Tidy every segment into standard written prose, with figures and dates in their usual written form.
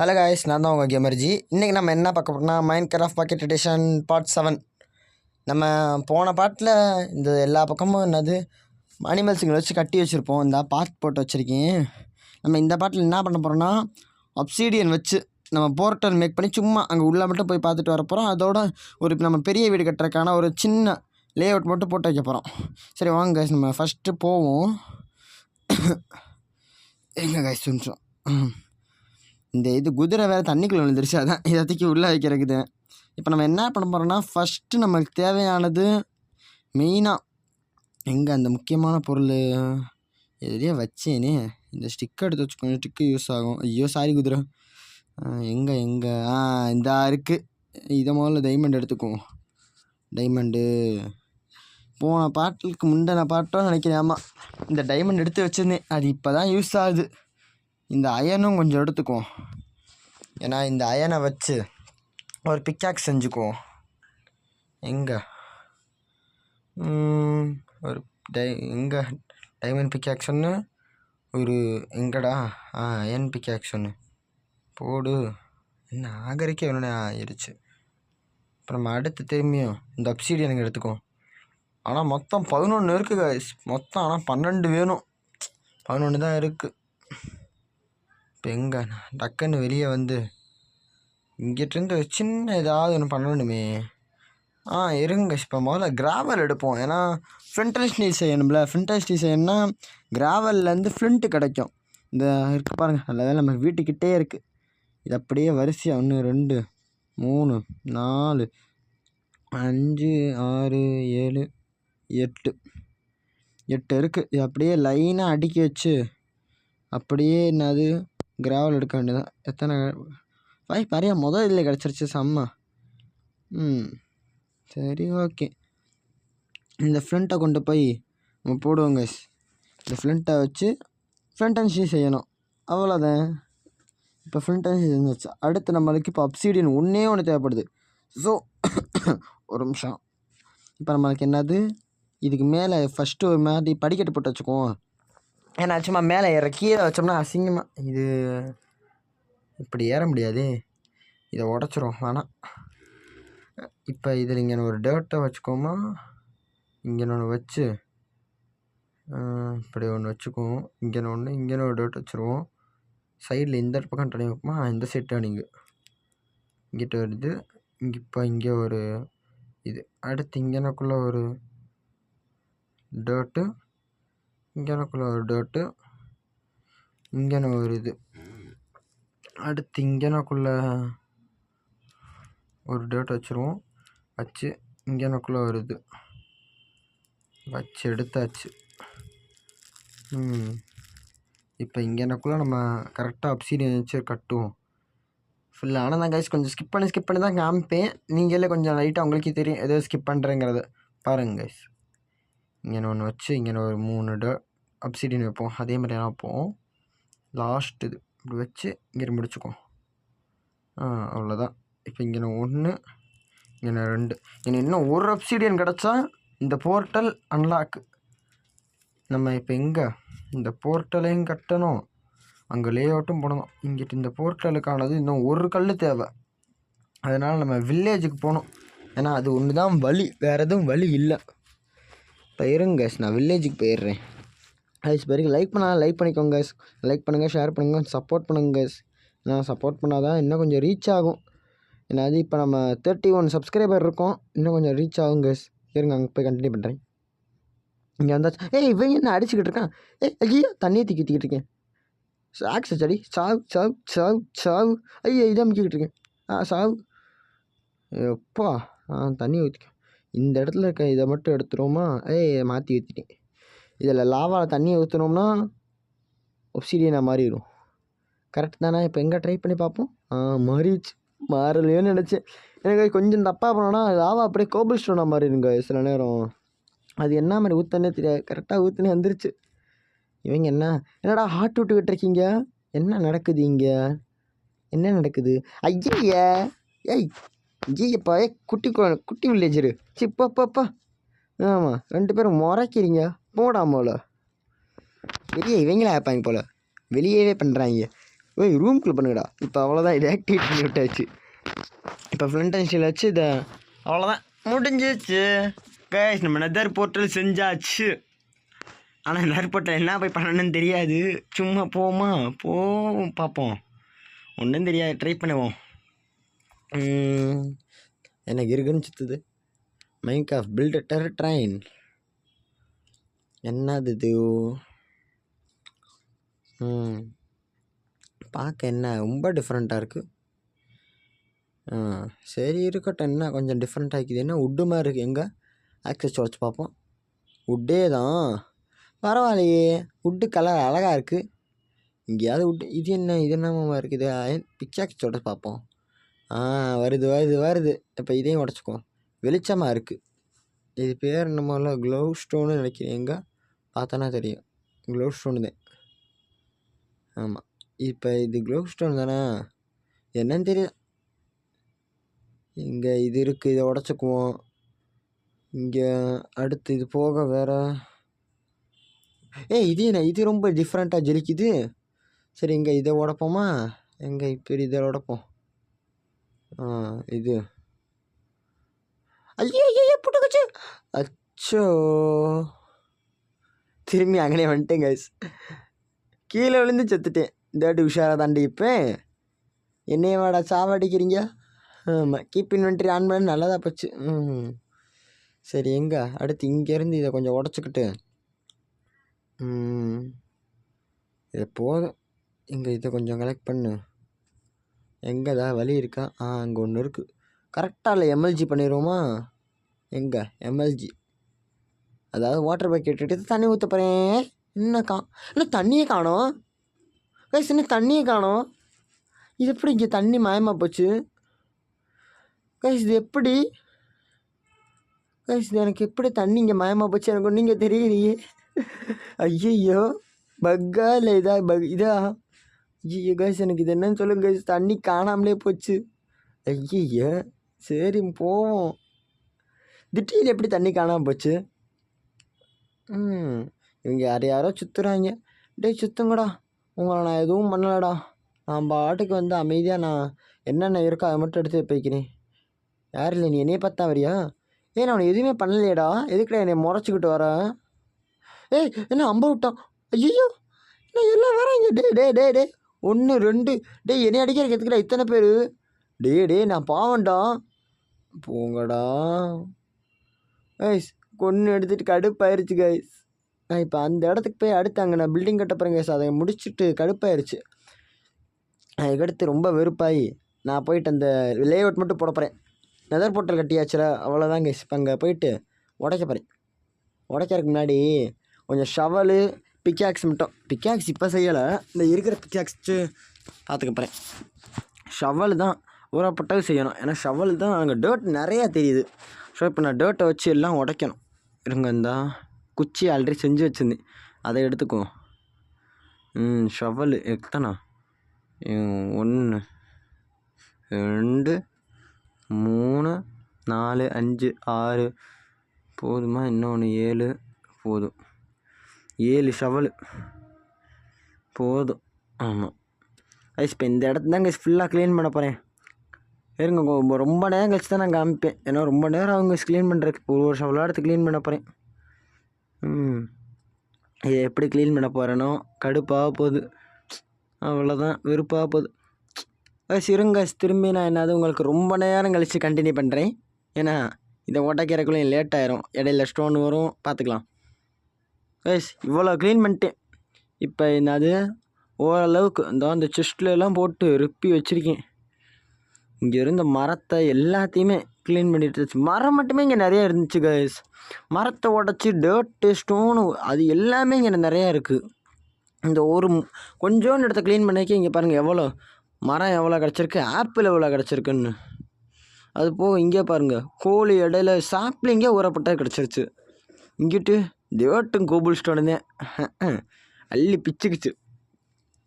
Hello guys, நான் தான் உங்கள் கேமர்ஜி. இன்றைக்கி நம்ம என்ன பார்க்க போகிறோம்னா மைன்கிராஃப்ட் பாக்கெட் எடிஷன் பார்ட் 7. நம்ம போன பாட்டில் இந்த எல்லா பக்கமும் என்னது அனிமல்ஸுங்களை வச்சு கட்டி வச்சுருப்போம். இந்த பார்ட் போட்டு வச்சுருக்கேன். நம்ம இந்த பாட்டில் என்ன பண்ண போகிறோம்னா அப்சீடியன் வச்சு நம்ம போர்ட்டல் மேக் பண்ணி சும்மா அங்கே உள்ளே மட்டும் போய் பார்த்துட்டு வர போகிறோம். அதோட ஒரு நம்ம பெரிய வீடு கட்டுறதுக்கான ஒரு சின்ன லே அவுட் மட்டும் போட்டு வைக்க போகிறோம். சரி வாங்க காய்ஸ், நம்ம ஃபஸ்ட்டு போவோம். எங்கே காய்ஸ் சொல்லிட்டோம். இந்த இது குதிரை வேறு தண்ணிக்குள்ளே விழுந்துருச்சு, அதான் இதற்கு உள்ளே வைக்கிறக்குது. இப்போ நம்ம என்ன பண்ண போகிறோம்னா ஃபஸ்ட்டு நம்மளுக்கு தேவையானது மெயினாக எங்கே அந்த முக்கியமான பொருள் எதுலேயே வச்சேனே, இந்த ஸ்டிக்கை எடுத்து வச்சுக்கோங்க. ஸ்டிக்கு யூஸ் ஆகும். ஐயோ சாரி குதிரை, எங்கே இந்த இருக்குது. இதை முதல்ல டைமண்ட் எடுத்துக்குவோம். டைமண்டு போன பாட்டுக்கு முந்தின பாட்டோ நினைக்கிறேன். ஆமாம், இந்த டைமண்ட் எடுத்து வச்சுருந்தேன், அது இப்போ தான் யூஸ் ஆகுது. இந்த அயனும் கொஞ்சம் எடுத்துக்குவோம், ஏன்னா இந்த அயனை வச்சு ஒரு பிக்காக்ஸ் செஞ்சுக்குவோம். எங்கே ஒரு எங்கே டைமண்ட் பிக்காக்ஸ் ஒன்று, ஒரு எங்கடா அயன் பிக்காக்ஸ் ஒன்று போடு. என்ன ஆகரிக்க ஒன்று ஆயிடுச்சு. இப்போ நம்ம அடுத்து திரும்பியும் இந்த அப்சீடியனுக்கு எடுத்துக்குவோம். ஆனால் மொத்தம் 11 இருக்குது காய்ஸ், மொத்தம். ஆனால் 12 வேணும், 11 தான் இருக்குது. இப்போ எங்கே டக்குன்னு வெளியே வந்து இங்கிட்டிருந்து சின்ன ஏதாவது ஒன்று பண்ணணுமே. இருங்க, இப்போ முதல்ல கிராவல் எடுப்போம். ஏன்னா ஃப்ளின்ட் ஸ்டீல் செய்யணும்ல. ஃப்ளின்ட் ஸ்டீல் செய்யணும்னா கிராவல்லேருந்து ஃப்ளின்ட்டு கிடைக்கும். இந்த இருக்குது பாருங்கள், நல்ல நம்ம வீட்டுக்கிட்டே இருக்குது. இது அப்படியே வரிசையாக 1 2 3 4 5 6 7 8 இருக்குது. இது அப்படியே லைனாக அடுக்கி வச்சு அப்படியே என்னது கிராவல் எடுக்க வேண்டியதான். எத்தனை நிறையா முதல் இதில் கிடச்சிருச்சு, செம்ம. சரி ஓகே, இந்த ஃப்ளின்ட்டை கொண்டு போய் நம்ம போடுவோங்க. இந்த ஃப்ளின்ட்டை வச்சு ஃப்ளின்ட் அண்ட் ஸ்டீல் செய்யணும், அவ்வளோதான். இப்போ ஃப்ளின்ட் அண்ட் ஸ்டீல் செஞ்சாச்சு. அடுத்து நம்மளுக்கு இப்போ அப்சீடியன் ஒன்று தேவைப்படுது. ஸோ ஒரு நிமிஷம். இப்போ நம்மளுக்கு என்னது, இதுக்கு மேலே ஃபஸ்ட்டு ஒரு மாதிரி படிக்கட்டு போட்டு வச்சுக்குவோம். ஏன்னா சும்மா மேலே ஏற கீழே வச்சோம்னா அசிங்கமாக, இது இப்படி ஏற முடியாது, இதை உடச்சிரும். வேணாம். இப்போ இதில் இங்கே ஒரு டேர்ட்டை வச்சுக்கோமா, இங்கே ஒன்று வச்சு இப்படி ஒன்று வச்சுக்குவோம். இங்கே ஒரு டேர்ட் வச்சுருவோம். சைடில் இந்த பக்கம் டர்னிங் வைப்போமா, இந்த சைட் டர்னிங்கு இங்கிட்ட வருது. இப்போ இங்கே ஒரு இது, அடுத்து இங்கேனக்குள்ளே ஒரு டேர்ட்டு, இங்கேனக்குள்ளே ஒரு டேர்ட்டு, இங்கேன ஒரு இது, அடுத்து இங்கேனக்குள்ளே ஒரு டேர்ட் வச்சுருவோம். வச்சு இங்கேனக்குள்ளே ஒரு இது வச்சு எடுத்தாச்சு. இப்போ இங்கேனக்குள்ளே நம்ம கரெக்டாக அப்சீடியன் வச்சு கட்டுவோம் ஃபுல்லாக. ஆனால் நான் கைஸ் கொஞ்சம் ஸ்கிப் பண்ணி தான் காமிப்பேன். நீங்களே கொஞ்சம் லைட்டாக உங்களுக்கே தெரியும் எதோ ஸ்கிப் பண்ணுறேங்கிறத பாருங்கள் கைஸ். இங்கே ஒன்று வச்சு இங்கே ஒரு 3 அப்சீடியன் வைப்போம். அதே மாதிரி தான் வைப்போம். லாஸ்ட் இது இப்படி வச்சு இங்கே முடிச்சுக்குவோம். அவ்வளோதான். இப்போ இங்கே 1 இங்கே 2 இன்னும் ஒரு அப்சீடியன் கிடச்சா இந்த போர்ட்டல் அன்லாக்கு. நம்ம இப்போ எங்கே இந்த போர்ட்டலையும் கட்டணும், அங்கே லே அவுட்டும் போடணும். இங்கிட்டு இந்த போர்ட்டலுக்கானது இன்னும் ஒரு கல் தேவை. அதனால் நம்ம வில்லேஜுக்கு போகணும். ஏன்னா அது ஒன்று தான் வழி, வேறு எதுவும் வழி இல்லை. இப்போ இருங்க கேஸ், நான் வில்லேஜுக்கு போயிடுறேன். கைஸ் பிறகு லைக் பண்ணால் லைக் பண்ணிக்கோங்க கேஸ். லைக் பண்ணுங்கள், ஷேர் பண்ணுங்கள், சப்போர்ட் பண்ணுங்க கேஸ். நான் சப்போர்ட் பண்ணால் தான் இன்னும் கொஞ்சம் ரீச் ஆகும். ஏன்னா அது இப்போ நம்ம 31 சப்ஸ்கிரைபர் இருக்கோம், இன்னும் கொஞ்சம் ரீச் ஆகும் கேஸ். இருங்க அங்கே போய் கண்டினியூ பண்ணுறேன். இங்கே வந்தாச்சு. இவன் என்ன அடிச்சுக்கிட்டு இருக்கான்? ஐயோ தண்ணியை தூக்கிட்டு இருக்கேன். சாக்ஸ் செடி சாவு. ஐயோ இதான் முக்கிக்கிட்டு இருக்கேன். சாவு எப்பா. தண்ணி ஊற்றிக்க. இந்த இடத்துல இருக்க இதை மட்டும் எடுத்துருவோமா? மாற்றி ஊற்றிட்டேன். இதில் லாவாவில் தண்ணியை ஊற்றினோம்னா ஒப்சிடியனாக மாறிடும். கரெக்ட் தானே? இப்போ எங்கே ட்ரை பண்ணி பார்ப்போம். மாறிடுச்சு. மாறலையோன்னு நினச்சேன். எனக்கு கொஞ்சம் தப்பாக போனோன்னா லாவா அப்படியே கோபிள் ஸ்டோனாக மாறிடுங்க சில நேரம். அது என்ன மாதிரி ஊற்றனே தெரியாது, கரெக்டாக ஊற்றினே வந்துருச்சு. இவங்க என்னடா ஹார்ட் விட்டுக்கிட்டு இருக்கீங்க? என்ன நடக்குது இங்கே? என்ன நடக்குது? ஐயா ஐயப்பா, குட்டி வில்லேஜரு. சிப்பாப்பாப்பா. ஆமாம், 2 பேரும் முறைக்கிறீங்க போடாமல. வெளியே இவங்களே ஆப்பாங்க போல், வெளியவே பண்ணுறாங்க. ஓய் ரூம்குள்ளே பண்ணுங்கடா. இப்போ அவ்வளோதான், இதை ஆக்டிவேட் பண்ணி விட்டாச்சு. இப்போ ஃப்ளண்ட் அண்ட் ஸ்டீல் வச்சு இதை அவ்வளோதான் முடிஞ்சிச்சு கைஸ். நம்ம நெதர் போர்ட்டல் செஞ்சாச்சு. ஆனால் நெதர் போர்ட்டல் என்ன போய் பண்ணணுன்னு தெரியாது. சும்மா போவோம் பார்ப்போம். ஒன்றும் தெரியாது, ட்ரை பண்ணுவோம். எனக்கு இருக்குன்னு சுற்றுது. Mike of build terror train. என்னது இது? பார்க்க என்ன ரொம்ப டிஃப்ரெண்ட்டாக இருக்குது. சரி இருக்கட்டும். என்ன கொஞ்சம் டிஃப்ரெண்ட் ஆகிக்குது. என்ன உட்டு மாதிரி இருக்குது. எங்கே ஆக்சஸ் உடச்சி பார்ப்போம். உட்டே தான், பரவாயில்லையே. உட்டு கலர் அழகாக இருக்குது. இங்கேயாவது உட்டு. இது என்னமா இருக்குது. பிக்சாக்ஸ் உடச்சி பார்ப்போம். வருது. இப்போ இதையும் உடச்சிக்குவோம். வெளிச்சமாக இருக்குது. இது பேர் நம்மள க்ளோவ் ஸ்டோனு நினைக்கிறேன். எங்கே பார்த்தோன்னா தெரியும். க்ளோவ் ஸ்டோனு தான். ஆமாம், இப்போ இது க்ளோவ் ஸ்டோன் தானே, என்னன்னு தெரியும். இங்கே இது இருக்குது, இதை உடச்சிக்குவோம். இங்கே அடுத்து இது போக வேறு. இது ரொம்ப டிஃப்ரெண்ட்டாக ஜெலிக்குது. சரி, இங்கே இதை உடப்போமா? எங்கே இப்போ இதை உடப்போம். இது ஐயோ புட்டுக்குச்சு. அச்சோ, திரும்பி அங்கனே வந்துட்டேன் கைஸ். கீழே விழுந்து செத்துட்டேன். இந்த வாட்டி உஷாராக தாண்டி. இப்போ என்னைய வாடா சாவடிக்கிறீங்க. ஆமாம், கீப் இன்வென்ட்ரி ஆன் பண்ணி நல்லதாக போச்சு. சரி, எங்கே அடுத்து இங்கேருந்து இதை கொஞ்சம் உடச்சிக்கிட்டு இது போதும். இங்கே இதை கொஞ்சம் கலெக்ட் பண்ணு. எங்கேதா வழி இருக்கா? அங்கே ஒன்று இருக்குது. கரெக்டாக இல்லை, எம்எல்ஜி பண்ணிடுவோமா? எங்கே எம்எல்ஜி, அதாவது வாட்டர் பக்கெட் எடுத்து தண்ணி ஊற்ற போகிறேன். இன்னும் தண்ணியே காணோம் கைஸ். இது எப்படி இங்கே தண்ணி மாயமாக போச்சு கைஸ்? இது எப்படி கைஸ்? இது எனக்கு எப்படி தண்ணி இங்கே மாயமாக போச்சு எனக்கு நீங்கள் தெரியலையே. ஐயோ, பக்கா இல்லை இதா? ஐயோ கைஸ், எனக்கு இது என்னன்னு சொல்லுங்க கைஸ். தண்ணி காணாமலே போச்சு. ஐயோ, சரி போவோம். திடீர்னு எப்படி தண்ணி காணாமல் போச்சு? இவங்க யாரோ சுற்றுறாங்க. சுற்றுங்கடா, உங்களை நான் எதுவும் பண்ணலடா. நான் பாட்டுக்கு வந்து அமைதியாக நான் என்னென்ன இருக்கோ அதை மட்டும் எடுத்து போய்க்கிறேன். யார் இல்லை, நீ என்னையே பார்த்தா வரியா? நான் அவனை எதுவுமே பண்ணலையேடா. எதுக்குடா என்னை முறைச்சிக்கிட்டு வர? என்ன அம்ப விட்டான்? ஐயோ, நான் எல்லாம் வராங்க. டே 1 2 என்னை அடிக்கிறதுக்கு எதுக்குடா இத்தனை பேர்? நான் பாவண்டா. போங்கடா கைஸ். கொன்று எடுத்துகிட்டு கடுப்பாயிருச்சு கைஸ். நான் இப்போ அந்த இடத்துக்கு போய் அடுத்து அங்கே நான் பில்டிங் கட்ட போகிறேன் கைஸ். அதை முடிச்சுட்டு கடுப்பாயிருச்சு. அதுக்கடுத்து ரொம்ப வெறுப்பாகி நான் போயிட்டு அந்த லே அவுட் மட்டும் போட போகிறேன். நெதர் போர்ட்டல் கட்டியாச்சுல, அவ்வளோதான் கைஸ். இப்போ அங்கே போயிட்டு உடைக்க போகிறேன். உடைக்கிறதுக்கு முன்னாடி கொஞ்சம் ஷவலு, பிக்காக்ஸ் மட்டும். பிக்காக்ஸ் இப்போ செய்யலை, இந்த இருக்கிற பிக்காக்ஸு பார்த்துக்க போகிறேன். ஷவல் தான் ஊறப்பட்டது செய்யணும். ஏன்னா ஷவல் தான் அங்கே டர்ட் நிறையா தெரியுது. ஸோ இப்போ நான் டர்ட்டை வச்சு எல்லாம் உடைக்கணும். இருங்க, இந்த குச்சி ஆல்ரெடி செஞ்சு வச்சுருந்தேன், அதை எடுத்துக்குவோம். ஷவல் எத்தனை? 1 2 3 4 5 6 போதுமா? இன்னொன்று 7 போதும். 7 ஷவல் போதும். ஆமாம் கைஸ், இப்போ இந்த இடத்துல தான் கைஸ் ஃபுல்லாக க்ளீன் பண்ண போகிறேன். இருங்க, ரொம்ப நேரம் கழிச்சு தான் நான் காமிப்பேன். ஏன்னா ரொம்ப நேரம் அவங்க க்ளீன் பண்ணுறதுக்கு ஒரு ஷவலாக எடுத்து க்ளீன் பண்ண போகிறேன். இதை எப்படி க்ளீன் பண்ண போகிறேனோ கடுப்பாக போகுது. அவ்வளோதான், வெறுப்பாக போகுது கைஸ். இருங்க, திரும்பி நான் என்னது உங்களுக்கு ரொம்ப நேரம் கழித்து கண்டினியூ பண்ணுறேன். ஏன்னா இதை உடைக்கிறக்குள்ளே லேட் ஆயிரும். இடையில ஸ்டோன் வரும், பார்த்துக்கலாம் கைஸ். இவ்வளோ க்ளீன் பண்ணிட்டேன். இப்போ என்னது ஓரளவுக்கு அந்த செஸ்ட்லலாம் போட்டு ரிப்பி வச்சுருக்கேன். இங்கே இருந்த மரத்தை எல்லாத்தையுமே க்ளீன் பண்ணிட்டு இருந்துச்சு. மரம் மட்டுமே இங்கே நிறையா இருந்துச்சு கைஸ். மரத்தை உடச்சி டர்ட்டு ஸ்டோனு அது எல்லாமே இங்கே நிறையா இருக்குது. இந்த ஒரு கொஞ்சோண்டு இடத்த க்ளீன் பண்ணிக்க இங்கே பாருங்கள் எவ்வளோ மரம் எவ்வளோ கிடச்சிருக்கு, ஆப்பிள் எவ்வளோ கிடச்சிருக்குன்னு. அது போக இங்கே பாருங்கள், கோழி இடையில சாப்ளிங்கே ஊறப்பட்டா கிடச்சிருச்சு. இங்கிட்டு டர்ட்டும் கோபுல் ஸ்டோனு தான் அள்ளி பிச்சுக்குச்சு.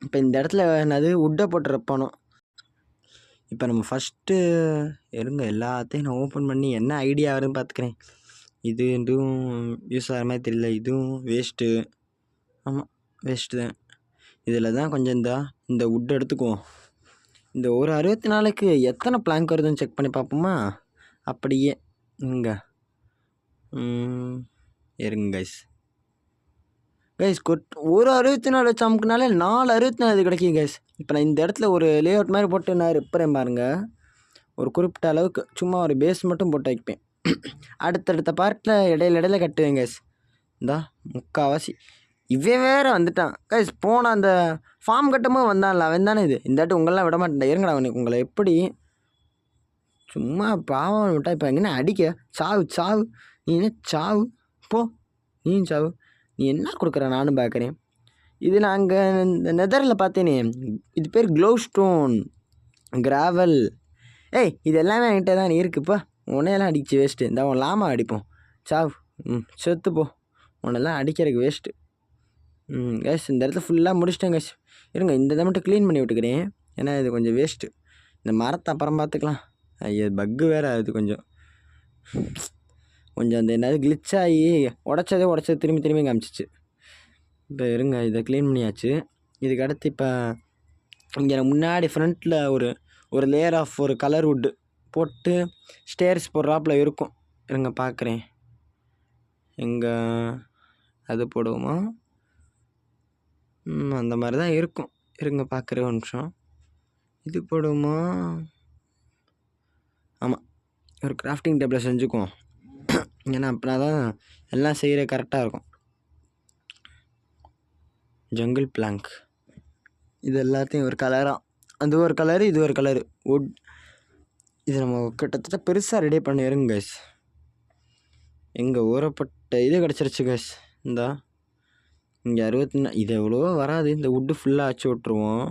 இப்போ இந்த இடத்துல என்னது உட்டை போட்டு ரப்பணும். இப்போ நம்ம ஃபஸ்ட்டு இருங்க எல்லாத்தையும் நான் ஓப்பன் பண்ணி என்ன ஐடியா வருதுன்னு பார்த்துக்கிறேன். இதுவும் யூஸ் ஆகிற மாதிரி தெரியல. இதுவும் வேஸ்ட்டு. ஆமாம், வேஸ்ட்டு தான். இதில் தான் கொஞ்சம் இந்த வுட் எடுத்துக்குவோம். இந்த ஒரு 64க்கு எத்தனை பிளாங்க் வருதுன்னு செக் பண்ணி பார்ப்போமா? அப்படியே இங்கே இருங்க கைஸ். ஒரு 64 வச்சு அமுக்குனாலே 4 64 கிடைக்கும் கைஸ். இப்போ நான் இந்த இடத்துல ஒரு லே அவுட் மாதிரி போட்டு நான் இருப்பேன் பாருங்கள். ஒரு குறிப்பிட்ட அளவுக்கு சும்மா ஒரு பேஸ் மட்டும் போட்டு வைப்பேன். அடுத்தடுத்த பார்ட்டில் இடையில கட்டுவேன் கைஸ். இந்தா முக்கால்வாசி இவன் வேறு வந்துட்டான் கைஸ். போன அந்த ஃபார்ம் கட்டும்போது வந்தான்ல அவன் தானே இது. இந்த வாட்டி உங்களெலாம் விட மாட்டேன். இருங்கடா அவனுக்கு உங்களை எப்படி சும்மா பாவம் விட்டா. இப்போ எங்கன்னா அடிக்க சாவு நீ என்ன சாவு போ, நீ சாவு. நீ என்ன கொடுக்குற நானும் பார்க்குறேன். இது நான் அங்கே இந்த நெதரில் பார்த்தேனே, இது பேர் க்ளோவ் ஸ்டோன் கிராவல். இது எல்லாமே என்கிட்ட தான் இருக்குப்பா. உன்னையெல்லாம் அடிச்சு வேஸ்ட்டு. இந்த அவன் லாமா அடிப்போம். சாவு செத்துப்போ. உன்னெல்லாம் அடிக்கிறதுக்கு வேஸ்ட்டு. கேஸ் இந்த இடத்துல ஃபுல்லாக முடிச்சிட்டேன் கேஸ். இருங்க இந்த இதை மட்டும் க்ளீன் பண்ணி விட்டுக்கிறேன். ஏன்னா இது கொஞ்சம் வேஸ்ட்டு. இந்த மரத்தை அப்புறம் பார்த்துக்கலாம். ஐயோ பக்கு வேறு அது கொஞ்சம் அந்த என்னது கிளிச் ஆகி உடச்சது திரும்பி காமிச்சிச்சு. இப்போ இருங்க இதை க்ளீன் பண்ணியாச்சு. இதுக்கு அடுத்து இப்போ இங்கே முன்னாடி ஃப்ரண்ட்டில் ஒரு லேயர் ஆஃப் ஒரு கலர் வுட்டு போட்டு ஸ்டேர்ஸ் போடுறாப்புல இருக்கும். இருங்க பார்க்குறேன். எங்கே அது போடுவோமா? அந்த மாதிரி தான் இருக்கும். இருங்க பார்க்குறேன் ஒரு நிமிஷம். இது போடுவோமா? ஆமாம், ஒரு கிராஃப்டிங் டேபிளில் செஞ்சுக்குவோம். ஏன்னா அப்படின்னா தான் எல்லாம் செய்கிற கரெக்டாக இருக்கும். ஜங்கிள் பிளாங்க் இது எல்லாத்தையும் ஒரு கலராக, அது ஒரு கலரு இது ஒரு கலரு வுட். இது நம்ம கிட்டத்தட்ட பெருசாக ரெடி பண்ணிடுங்க கைஸ். எங்கள் ஊறப்பட்ட இது கிடச்சிருச்சு கைஸ். இந்தா இங்கே 64 இது எவ்வளோ வராது. இந்த வுட்டு ஃபுல்லாக வச்சு விட்ருவோம்.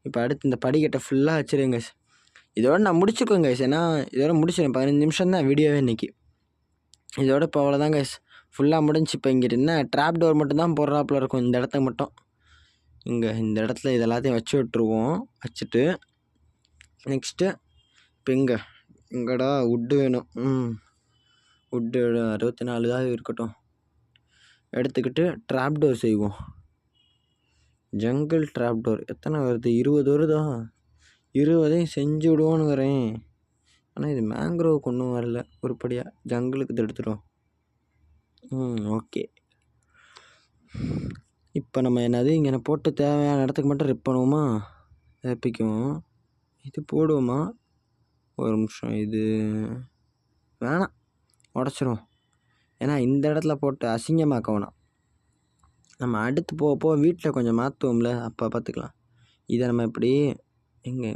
இப்போ அடுத்து இந்த படிக்கட்டை ஃபுல்லாக வச்சுருங்க கைஸ். இதோட நான் முடிச்சுக்கோங்க கைஸ். ஏன்னா இதோட முடிச்சிடுறேன். 15 நிமிஷம் தான் வீடியோவே இன்றைக்கி. இதோட இப்போ அவ்வளோதான் கைஸ், ஃபுல்லாக முடிஞ்சு. இப்போ இங்கிட்ட என்ன ட்ராப் டோர் மட்டும்தான் போடுறாப்புல இருக்கும் இந்த இடத்த மட்டும். இந்த இடத்துல இது எல்லாத்தையும் வச்சு விட்ருவோம். வச்சுட்டு நெக்ஸ்ட்டு இப்போ எங்கடா வுட்டு வேணும். வுட்டு 64 தான் இருக்கட்டும். எடுத்துக்கிட்டு ட்ராப் டோர் செய்வோம். ஜங்கிள் ட்ராப் டோர் எத்தனை வருது? 20 வருதா? 20 செஞ்சு விடுவோன்னு வரேன். ஆனால் இது மேங்க்ரோவுக்கு ஒன்றும் வரல உருப்படியாக. ஜங்கிளுக்கு இது எடுத்துடும். ஓகே. இப்போ நம்ம என்னது இங்கே போட்டு தேவையான இடத்துக்கு மட்டும் ரிப் பண்ணுவோமா? எப்பிக்கும் இது போடுவோமா? ஒரு நிமிஷம், இது வேணாம், உடச்சிரும். ஏன்னா இந்த இடத்துல போட்டு அசிங்கமாக்க வேணாம். நம்ம அடுத்து போக வீட்டில் கொஞ்சம் மாற்றுவோம்ல, அப்போ பார்த்துக்கலாம். இதை நம்ம இப்படி எங்கே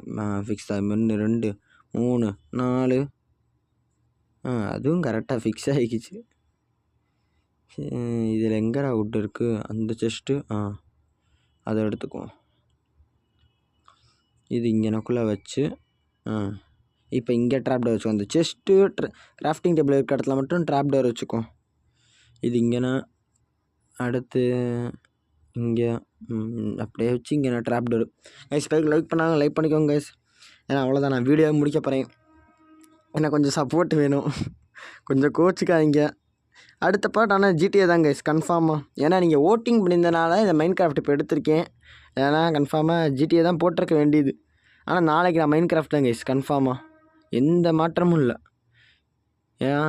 ஃபிக்ஸ் ஆகி 1 2 3 4 அதுவும் கரெக்டாக ஃபிக்ஸ் ஆகிக்கிச்சு. இதில் எங்கடா வுட் இருக்குது? அந்த செஸ்ட்டு அதை எடுத்துக்குவோம். இது இங்கனக்குள்ளே வச்சு இப்போ இங்கே ட்ராப் டோர் வச்சுக்கோ. அந்த செஸ்ட்டு கிராஃப்டிங் டேபிள் இருக்க இடத்துல மட்டும் ட்ராப் டோர் வச்சுக்கோ. இது இங்கேனா அடுத்து இங்கே அப்படியே வச்சு இங்கே நான் ட்ராப் டோர். கைஸ் லைக் பண்ணாங்க, லைக் பண்ணிக்கோங்க கைஸ். ஏன்னா அவ்வளோதான், நான் வீடியோ முடிக்க போகிறேன். எனக்கு கொஞ்சம் சப்போர்ட் வேணும், கொஞ்சம் கோச்சுக்காதீங்க. அடுத்த பார்ட் ஆனால் ஜிடிஏ தான் கைஸ் கன்ஃபார்மாக. ஏன்னா நீங்கள் ஓட்டிங் பண்ணியிருந்தனால இந்த மைண்ட் கிராஃப்ட் இப்போ எடுத்திருக்கேன். ஏன்னா கன்ஃபார்மாக ஜிடிஏ தான் போட்டிருக்க வேண்டியது. ஆனால் நாளைக்கு நான் மைண்ட் கிராஃப்ட் தான் கைஸ் கன்ஃபார்மாக, எந்த மாற்றமும் இல்லை. ஏன்னா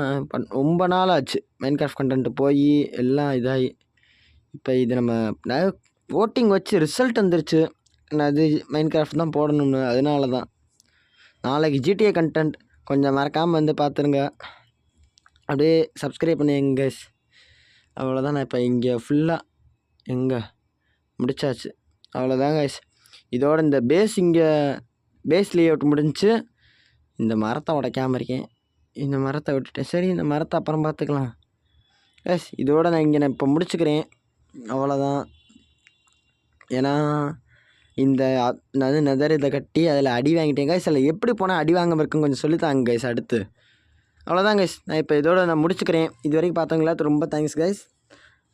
ரொம்ப நாள் ஆச்சு மைண்ட் கிராஃப்ட் கண்டென்ட்டு போய் எல்லாம் இதாகி. இப்போ இது நம்ம ஓட்டிங் வச்சு ரிசல்ட் வந்துருச்சு. நான் அது மைண்ட் கிராஃப்ட் தான் போடணும்னு, அதனால தான். நாளைக்கு ஜிடிஏ கண்டென்ட் கொஞ்சம் மறக்காமல் வந்து பார்த்துருங்க. அப்படியே சப்ஸ்கிரைப் பண்ணுங்க கைஸ். அவ்வளோதான். நான் இப்போ இங்கே ஃபுல்லாக முடிச்சாச்சு. அவ்வளோதான் கைஸ். இதோட இந்த பேஸ் லேஅவுட் முடிஞ்சு. இந்த மரத்தை உடைக்காமல் இருக்கேன். இந்த மரத்தை விட்டுட்டேன். சரி, இந்த மரத்தை அப்புறம் பார்த்துக்கலாம் கைஸ். இதோட நான் இப்போ முடிச்சுக்கிறேன். அவ்வளோதான். ஏன்னா இந்த நெதர் இதை கட்டி அதில் அடி வாங்கிட்டேன் கைஸ். அதில் எப்படி போனால் அடி வாங்காமல் இருக்குன்னு கொஞ்சம் சொல்லித்தாங்க கைஸ் அடுத்து. அவ்வளோதான் கைஸ், நான் இப்போ இதோட நான் முடிச்சுக்கிறேன். இது வரைக்கும் பார்த்தவங்களா ரொம்ப தேங்க்ஸ் கைஸ்.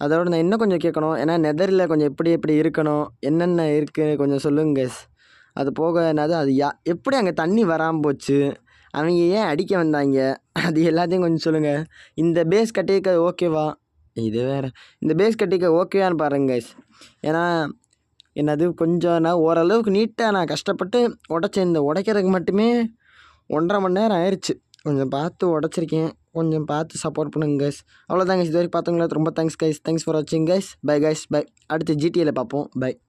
அதோட நான் இன்னும் கொஞ்சம் கேட்கணும். ஏன்னா நெதரில் கொஞ்சம் எப்படி இருக்கணும், என்னென்ன இருக்குது கொஞ்சம் சொல்லுங்க கைஸ். அது போக என்னது அது எப்படி அங்கே தண்ணி வராமல் போச்சு, அவங்க ஏன் அடிக்க வந்தாங்க, அது எல்லாத்தையும் கொஞ்சம் சொல்லுங்கள். இந்த பேஸ் கட்டியிருக்க ஓகேவா? இது வேறு இந்த பேஸ் கட்டிக்க ஓகேவான்னு பாருங்க கைஸ். ஏன்னா என்னது கொஞ்சம் நான் ஓரளவுக்கு நீட்டாக நான் கஷ்டப்பட்டு உடைச்சேன். இந்த உடைக்கிறதுக்கு மட்டுமே 1.5 மணி நேரம் ஆயிடுச்சு. கொஞ்சம் பார்த்து உடச்சிருக்கேன். கொஞ்சம் பார்த்து சப்போர்ட் பண்ணுங்க கைஸ். அவ்வளோதான் கைஸ். இது வரைக்கும் பார்த்தவங்களா ரொம்ப தேங்க்ஸ் கைஸ். தேங்க்ஸ் ஃபார் வாட்சிங் கைஸ். Bye guys bye. அடுத்து ஜிடிஏல பார்ப்போம். பை.